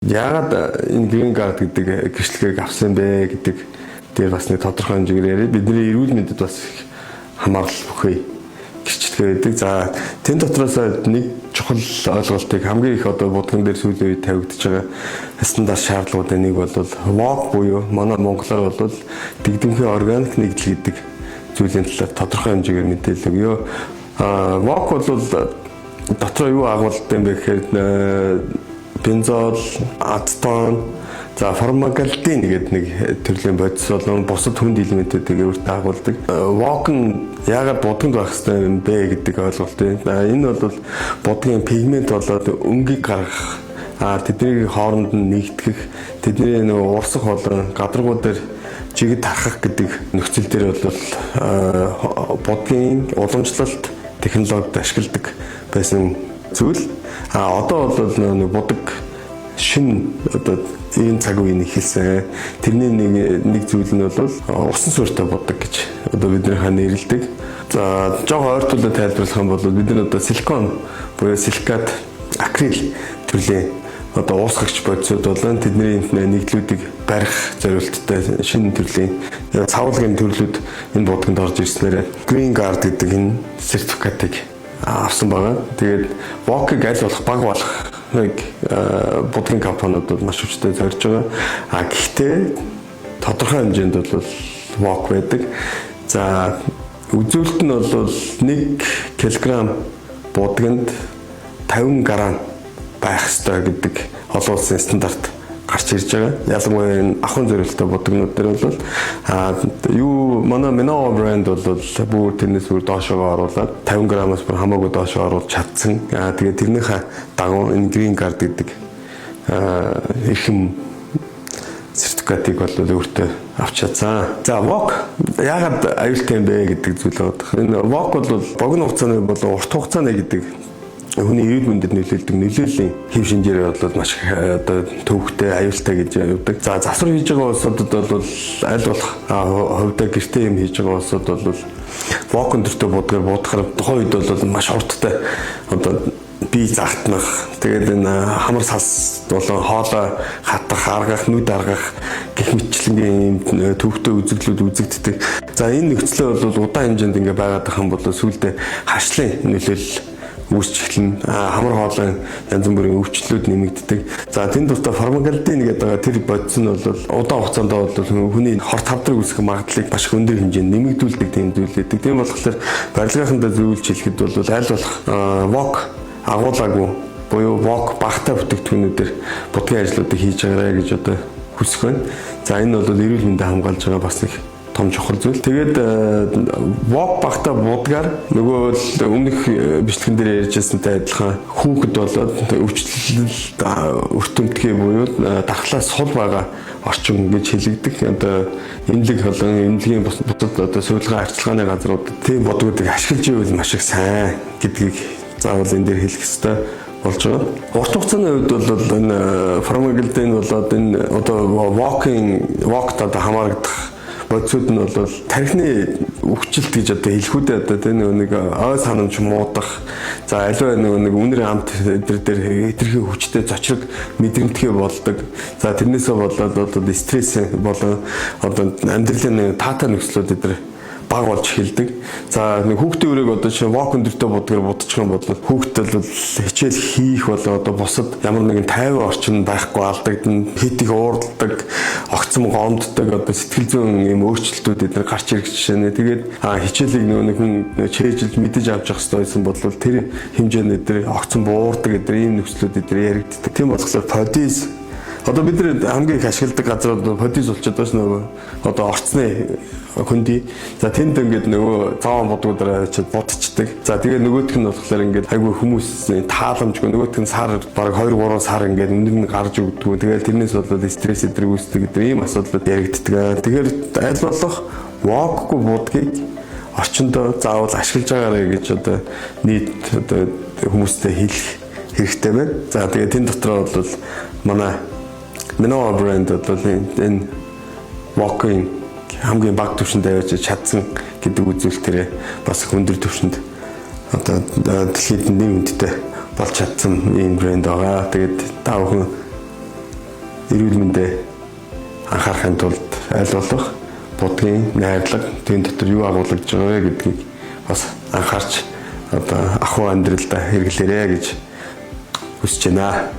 яагаад энэ green card гэдэг гэрчлэгийг авсан бэ гэдэг дээр бас нэг тодорхой хэмжээгээр яриад бидний эрүүл мэндэд бас хамаарал бүхий гэрчлэгээ байдаг. За тэн дотроос нэг чухал ойлголтыг хамгийн их одоо будган дээр сүүлийн үед тавигдж байгаа стандарт шаардлагуудын нэг бол WOC буюу манай монголоор бол дэгдэмхий органик нэгдэл гэдэг зүйлийн талаар тодорхой хэмжээгээр мэдээлэл өгье. WOC бол дотроо юу агуулдаг юм бэ гэхээр бензол, ацетон, за формалдегид гэдэг нэг төрлийн бодис болон бусад хүнд элементүүдийг өөртөө агуулдаг. WOC нь яагаад будганд байх ёстой юм бэ гэдэг ойлголт байна. Энэ бол будгийн пигмент болоод өнгийг гаргах, тэдний хооронд нь нэгтгэх, тэдний урсах болон гадаргуу дээр жигэд тархах гэдэг нөхцөл дээр бол будгийн уламжлалт технологид ашигладаг байсан зүйл. Одоо бол нэг будаг шин одоо энэ цаг үеийн эхэлсэн. Тэрний нэг зүйл нь бол усан суурьтай будаг гэж одоо биднийхээ нэрлэдэг. За жоохон ойртуулаад тайлбарлах юм бол бид нар одоо силикон буюу силикат, акрил төрлийн одоо уусгагч бодисууд болон тэдний нэгдлүүдийг барих зорилттой шинэ төрлийн цавуулгын төрлүүд энэ будганд орж ирснээр green card гэдэг энэ сертификатыг авсан байгаа. Тэгээд WOC-ыг аль болох баг болох нэг будгийн компаниуд маш хүчтэй зорж байгаа. Гэхдээ тодорхой хэмжээнд бол WOC байдаг. За үзүүлэлт нь бол 1 кг будганд 50 г байх ёстой гэдэг олон улсын стандарт гарч ирж байгаа. Ялангуяа энэ ахуйн зориулалттай будагнууд дээр бол юу манай Minova брэнд бол бүр тэрнээс бүр доошоо оруулаад 50 грамаас бүр хамаагүй доошоо оруулж чадсан. Тэгээд тэрнийхээ дагуу энэ green card гэдэг эрхэм сертификатыг бол өөртөө авч чадсан. За WOC яагаад аюултай юм бэ гэдэг зүйл байна. Энэ WOC бол богино хугацааны болон урт хугацааны гэдэг хүний эрүүл мэндэд нөлөөлдөг нөлөөллийн хэв шинжээр бол маш одоо төвөгтэй аюултай гэж явдаг. За засвар хийж байгаа улсуудад бол аль болох хувьдаа гэртээ юм хийж байгаа улсууд бол WOC өндөртэй будгаар будахаар тухайн үед бол маш урттай одоо бие загтнах, тэгээд энэ хамар сас болон хоолой хатах, аргах, нүд аргах гэх мэтчлэнгийн төвөгтэй үзэгдлүүд үзэгддэг. За энэ нөхцөлөө бол удаан хэмжээнд ингээ байгаад байгаа юм бол сүүлдээ хашлын нөлөөлөл үүсч эхэлнэ. Хамар хоолойн янз бүрийн өвчлөлүүд нэмэгддэг. За тэнд тусдаа формалдегид гэдэг тэр бодис нь бол удаан хугацаанд бол хүний хорт хавдрыг үүсгэх магадлалыг маш өндөр хэмжээнд нэмэгдүүлдэг тийм зүйл байдаг. Тийм болохоор барилгынхандаа зөвлөж хэлэхэд бол аль болох WOC агуулаагүй буюу WOC багтаа бүтээгдэхүүнүүдээр будгийн ажлуудыг хийж байгаарай гэж одоо хүсэх байна. За энэ бол эрүүл мэндэд хамгаалж байгаа бас их том чухал зүйл. Тэгээд WOC багтаа будгаар нөгөө өмнөх бичлэгэн дээр ярьжсантай адилхан хүүхэд болоод өвчлөлт өртөмтгий буюу дархлаас сул байгаа орчин гэж хэлэгдэх. Одоо эмнэлэг болон эмнэлгийн бусад одоо сувилгаан арчилгааны газрууд тийм будгуудыг ашиглаж ивэл маш их сайн гэдгийг заавал энэ дээр хэлэх ёстой болж байгаа. Урт хугацааны үед бол энэ формалдегид болоод энэ одоо WOC-д одоо хамаарагдах бодисууд нь бол тархины өвчлөлт гэж одоо хэлэхүүдээ одоо энэ нэг ой санамж муудах, за аливаа нэг үнэр амт дээр хэтэрхий хүчтэй зочрог мэдрэмтгий болдог. За тэрнээсээ болоод одоо стресс болон одоо амьдралын таатай нөхцлүүд дээр баг болж эхэлдэг. За нэг хүүхдийн үрийг одоо чинь WOC өндөртэй будгаар будчих юм бол хүүхдэд бол хичээл хийх болоо одоо бусад ямар нэгэн тайван орчин байхгүй алдагдана, хэд их уурладаг, огцом гомддог одоо сэтгэл зүйн юм өөрчлөлтүүд эдгээр гарч ирэх жишээ нэ. Тэгээд хичээлийг нэг чэйжилж мэдэж авч явах хэрэгтэй байсан бол тэр хэмжээнд эдгээр огцом буурдаг эдгээр ийм нөхцлүүд эдгээр яригддаг. Тийм болохоор подис одоо бид нар хамгийн их ашигладаг газрууд подис болчиход байна нөгөө одоо орцны хөндөй. За тэнд ингээд нөгөө цааван будгуудаараа очиод будчихдаг. За тэгээ нөгөөх нь болохоор ингээд айгүй хүмүүсийн тааламжгүй нөгөөх нь сар баг 2-3 сар ингээд өндөр нь гарч өгдөг. Тэгээд тэрнээс болоод стресс эдэр үүсдэг гэдэг ийм асуудлууд яригддаг. Тэгэхээр аль болох WOC-гүй будгийг орчиндөө заавал ашиглаж байгаарай гэж одоо нийт одоо хүмүүстээ хэлэх хэрэгтэй байна. За тэгээ тэн дотроо бол манай Minova брэнд бол энэ WOC-ийн хамгийн бага түвшинд авч чадсан гэдэг үзүүлэлтээр бас өндөр түвшинд одоо дэлхийд нэмэгдтэй болж чадсан ийм брэнд байгаа. Тэгээд та бүхэн эрүүл мэндэд анхаарахын тулд аль болох будгийн найрлага тэн дотор юу агуулж байгаа вэ гэдгийг бас анхаарч одоо ахуй амьдралдаа хэрэглээрэй гэж хүсэж байна.